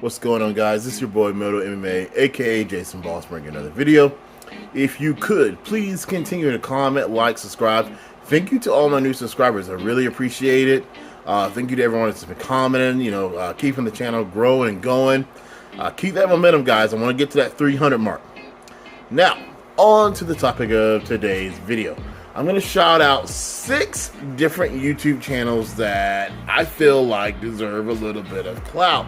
What's going on, guys? This is your boy Moto MMA, aka Jason Boss, bringing another video. If you could, please continue to comment, like, subscribe. Thank you to all my new subscribers. I really appreciate it. Thank you to everyone that's been commenting, keeping the channel growing and going. Keep that momentum, guys. I want to get to that 300 mark. Now, on to the topic of today's video. I'm going to shout out 6 different YouTube channels that I feel like deserve a little bit of clout.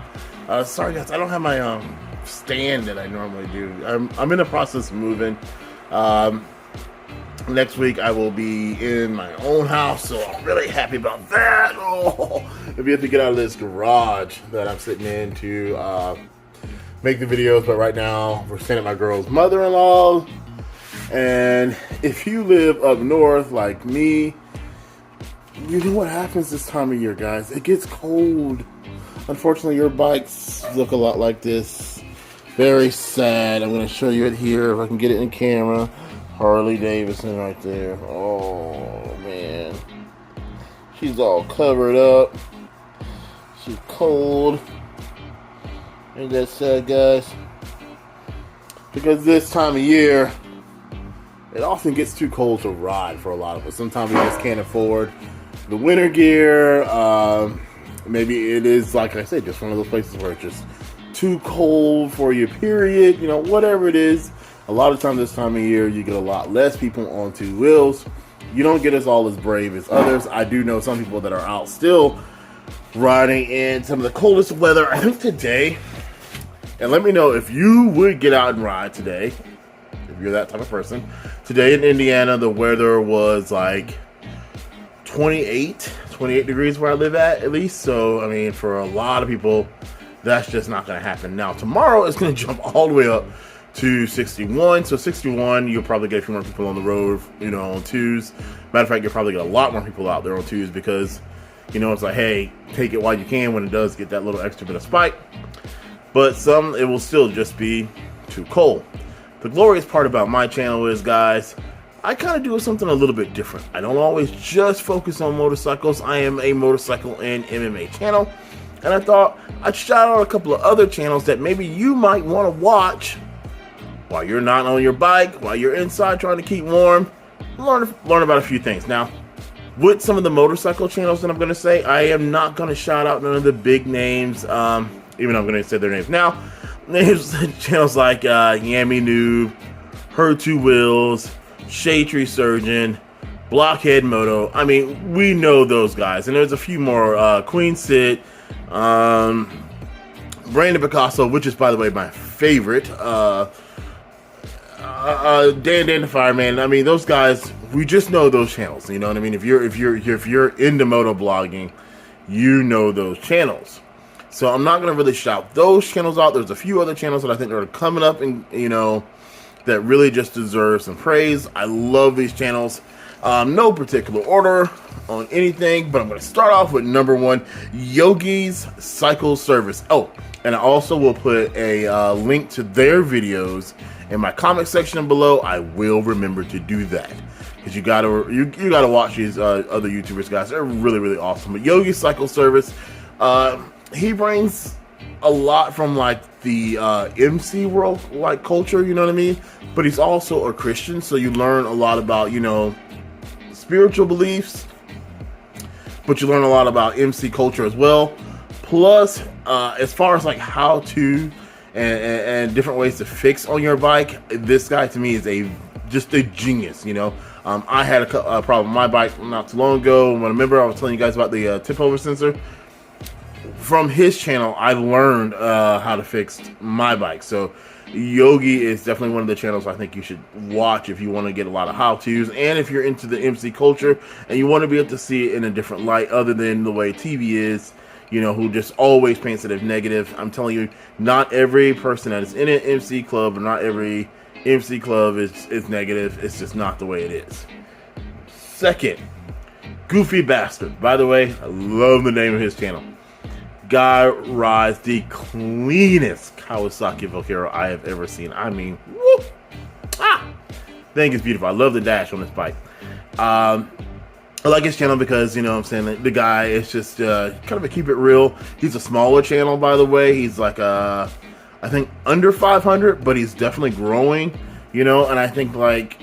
Sorry guys, I don't have my stand that I normally do. I'm in the process of moving. Next week I will be in my own house, so I'm really happy about that. Oh, if you have to get out of this garage that I'm sitting in to make the videos, but right now we're staying at my girl's mother-in-law. And if you live up north like me, you know what happens this time of year, guys. It gets cold. Unfortunately, your bikes look a lot like this. Very sad. I'm going to show you it here if I can get it in camera. Harley Davidson right there. Oh, man. She's all covered up. She's cold. Ain't that sad, guys? Because this time of year, it often gets too cold to ride for a lot of us. Sometimes we just can't afford the winter gear. Maybe it is, like I said, just one of those places where it's just too cold for you, period. Whatever it is. A lot of times this time of year, you get a lot less people on 2 wheels. You don't get us all as brave as others. I do know some people that are out still riding in some of the coldest weather. I think today, and let me know if you would get out and ride today, if you're that type of person. Today in Indiana, the weather was like 28 degrees where I live at least. So, I mean, for a lot of people, that's just not going to happen. Now, tomorrow it's going to jump all the way up to 61. So 61, you'll probably get a few more people on the road, on 2s. Matter of fact, you'll probably get a lot more people out there on 2s because, it's like, hey, take it while you can when it does get that little extra bit of spike. But some, it will still just be too cold. The glorious part about my channel is, guys, I kind of do something a little bit different. I don't always just focus on motorcycles. I am a motorcycle and MMA channel. And I thought I'd shout out a couple of other channels that maybe you might want to watch while you're not on your bike, while you're inside trying to keep warm. Learn about a few things. Now, with some of the motorcycle channels that I'm going to say, I am not going to shout out none of the big names, even though I'm going to say their names now. There's channels like Yammy Noob, Her 2 Wheels, Shade Tree Surgeon, Blockhead Moto. I mean, we know those guys. And there's a few more. Queen Sid, Brandon Picasso, which is, by the way, my favorite. Dan the Fireman. I mean, those guys, we just know those channels. You know what I mean? If you're into moto blogging, you know those channels. So I'm not going to really shout those channels out. There's a few other channels that I think are coming up and, that really just deserve some praise. I love these channels. No particular order on anything, but I'm going to start off with number 1, Yogi's Cycle Service. Oh, and I also will put a link to their videos in my comment section below. I will remember to do that because you gotta watch these other YouTubers, guys. They're really, really awesome. But Yogi's Cycle Service, he brings a lot from like the MC world, like culture, you know what I mean? But he's also a Christian, so you learn a lot about, spiritual beliefs, but you learn a lot about MC culture as well. Plus, as far as like how to and different ways to fix on your bike, this guy to me is just a genius, I had a problem with my bike not too long ago. Remember I was telling you guys about the tip over sensor? From his channel, I learned how to fix my bike. So Yogi is definitely one of the channels I think you should watch if you want to get a lot of how-tos, and if you're into the MC culture and you want to be able to see it in a different light other than the way TV is, who just always paints it as negative. I'm telling you, not every person that is in an MC club or not every MC club is negative. It's just not the way it is. Second, Goofy Bastard. By the way, I love the name of his channel. Guy rides the cleanest Kawasaki Vaquero I have ever seen. I mean, whoop! Thing is beautiful. I love the dash on this bike. I like his channel because, you know what I'm saying, the guy is just kind of a keep it real. He's a smaller channel, by the way. He's like, I think under 500, but he's definitely growing, you know, and I think like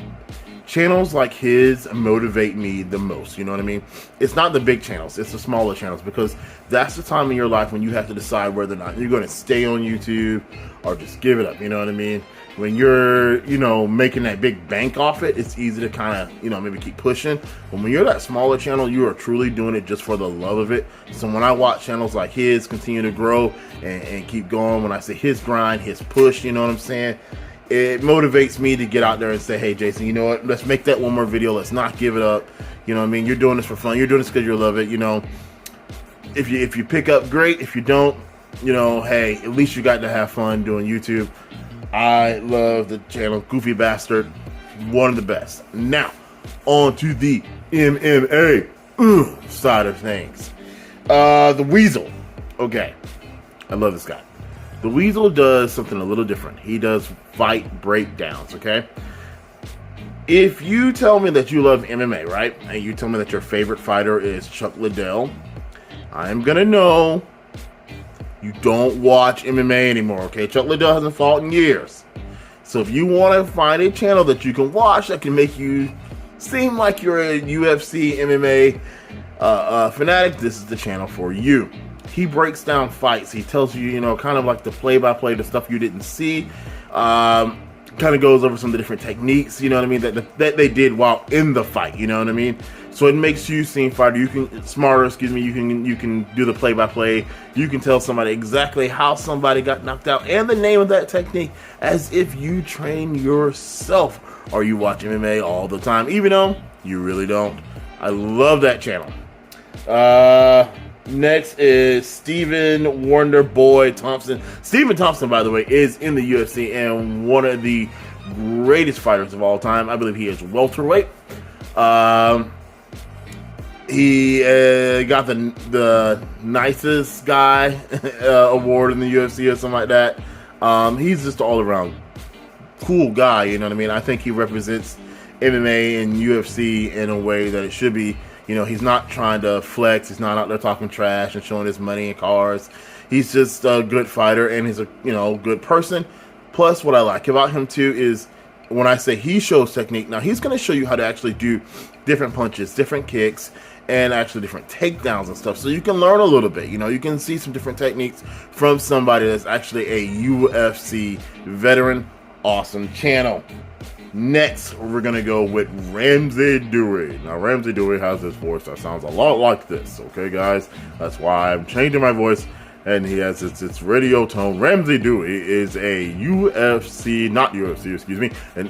channels like his motivate me the most, you know what I mean? It's not the big channels, it's the smaller channels, because that's the time in your life when you have to decide whether or not you're going to stay on YouTube or just give it up, you know what I mean? When you're, you know, making that big bank off it, it's easy to kind of, you know, maybe keep pushing. But when you're that smaller channel, you are truly doing it just for the love of it. So when I watch channels like his continue to grow and keep going, when I say his grind, his push, you know what I'm saying? It motivates me to get out there and say, hey, Jason, you know what? Let's make that one more video. Let's not give it up. You know what I mean? You're doing this for fun. You're doing this because you love it. You know, if you pick up, great. If you don't, you know, hey, at least you got to have fun doing YouTube. I love the channel, Goofy Bastard, one of the best. Now, on to the MMA side of things. The Weasel. Okay, I love this guy. The Weasel does something a little different. He does fight breakdowns, okay? If you tell me that you love MMA, right, and you tell me that your favorite fighter is Chuck Liddell, I'm gonna know you don't watch MMA anymore, okay? Chuck Liddell hasn't fought in years. So if you want to find a channel that you can watch that can make you seem like you're a UFC MMA fanatic, this is the channel for you. He breaks down fights. He tells you, you know, kind of like the play-by-play, the stuff you didn't see. Kind of goes over some of the different techniques, you know what I mean, that they did while in the fight, you know what I mean? So it makes you seem fighter. You can smarter, excuse me. You can do the play-by-play. You can tell somebody exactly how somebody got knocked out and the name of that technique, as if you train yourself or you watch MMA all the time, even though you really don't. I love that channel. Next is Stephen Wonder Boy Thompson. Stephen Thompson, by the way, is in the UFC and one of the greatest fighters of all time. I believe he is welterweight. He got the nicest guy award in the UFC or something like that. He's just all around cool guy, you know what I mean? I think he represents MMA and UFC in a way that it should be. You know, he's not trying to flex. He's not out there talking trash and showing his money and cars. He's just a good fighter, and he's a, you know, good person. Plus, what I like about him too is when I say he shows technique, now he's going to show you how to actually do different punches, different kicks, and actually different takedowns and stuff. So you can learn a little bit. You know, you can see some different techniques from somebody that's actually a UFC veteran. Awesome channel. Next, we're going to go with Ramsey Dewey. Now, Ramsey Dewey has this voice that sounds a lot like this, okay, guys? That's why I'm changing my voice, and he has its radio tone. Ramsey Dewey is a an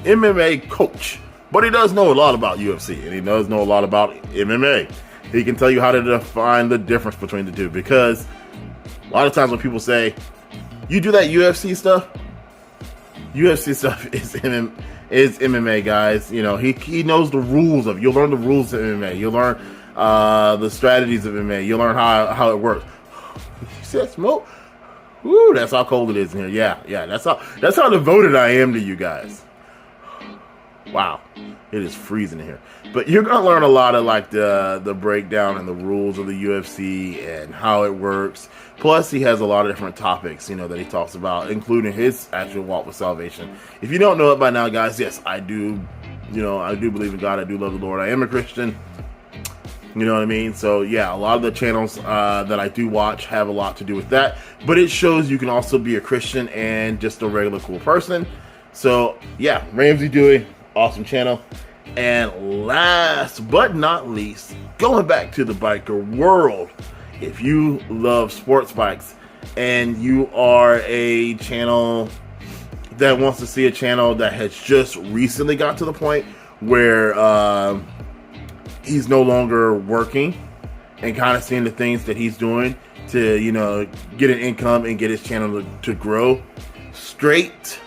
MMA coach, but he does know a lot about UFC, and he does know a lot about MMA. He can tell you how to define the difference between the two, because a lot of times when people say, you do that UFC stuff is MMA, guys. You know, he knows the rules of. You'll learn the rules of MMA. You'll learn the strategies of MMA. You'll learn how it works. You see that smoke? Woo, that's how cold it is in here. Yeah, that's how devoted I am to you guys. Wow, it is freezing in here. But you're gonna learn a lot of like the breakdown and the rules of the UFC and how it works. Plus, he has a lot of different topics, you know, that he talks about, including his actual walk with salvation. If you don't know it by now, guys, yes, I do. You know, I do believe in God. I do love the Lord. I am a Christian. You know what I mean? So yeah, a lot of the channels that I do watch have a lot to do with that. But it shows you can also be a Christian and just a regular cool person. So yeah, Ramsey Dewey, awesome channel. And last but not least, going back to the biker world, if you love sports bikes and you are a channel that wants to see a channel that has just recently got to the point where he's no longer working and kind of seeing the things that he's doing to, you know, get an income and get his channel to grow, Street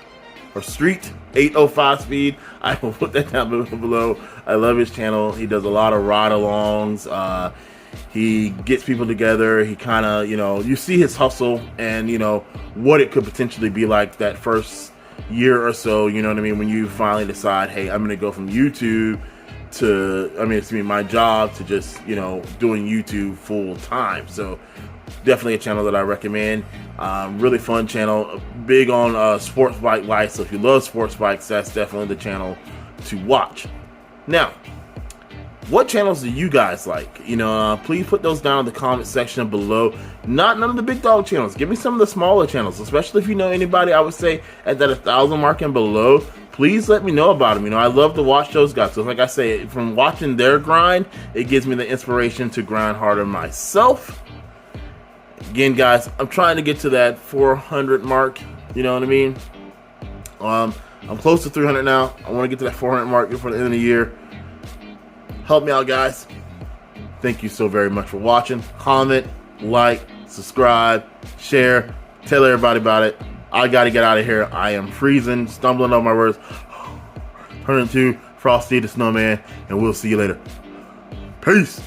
805 Speed, I will put that down below. I love his channel. He does a lot of ride-alongs. He gets people together. He kind of, you know, you see his hustle and, you know, what it could potentially be like that first year or so, you know what I mean, when you finally decide, hey, I'm going to go from YouTube my job to just, doing YouTube full time. So definitely a channel that I recommend. Really fun channel, big on sports bike life. So if you love sports bikes, that's definitely the channel to watch. Now, what channels do you guys like? Please put those down in the comment section below. None of the big dog channels. Give me some of the smaller channels, especially if you know anybody, I would say, at that 1,000 mark and below. Please let me know about them. I love to watch those guys. So like I say, from watching their grind, it gives me the inspiration to grind harder myself. Again, guys, I'm trying to get to that 400 mark. You know what I mean? I'm close to 300 now. I want to get to that 400 mark before the end of the year. Help me out, guys. Thank you so very much for watching. Comment, like, subscribe, share, tell everybody about it. I gotta get out of here. I am freezing, stumbling on my words. Turning to Frosty the Snowman, and we'll see you later. Peace.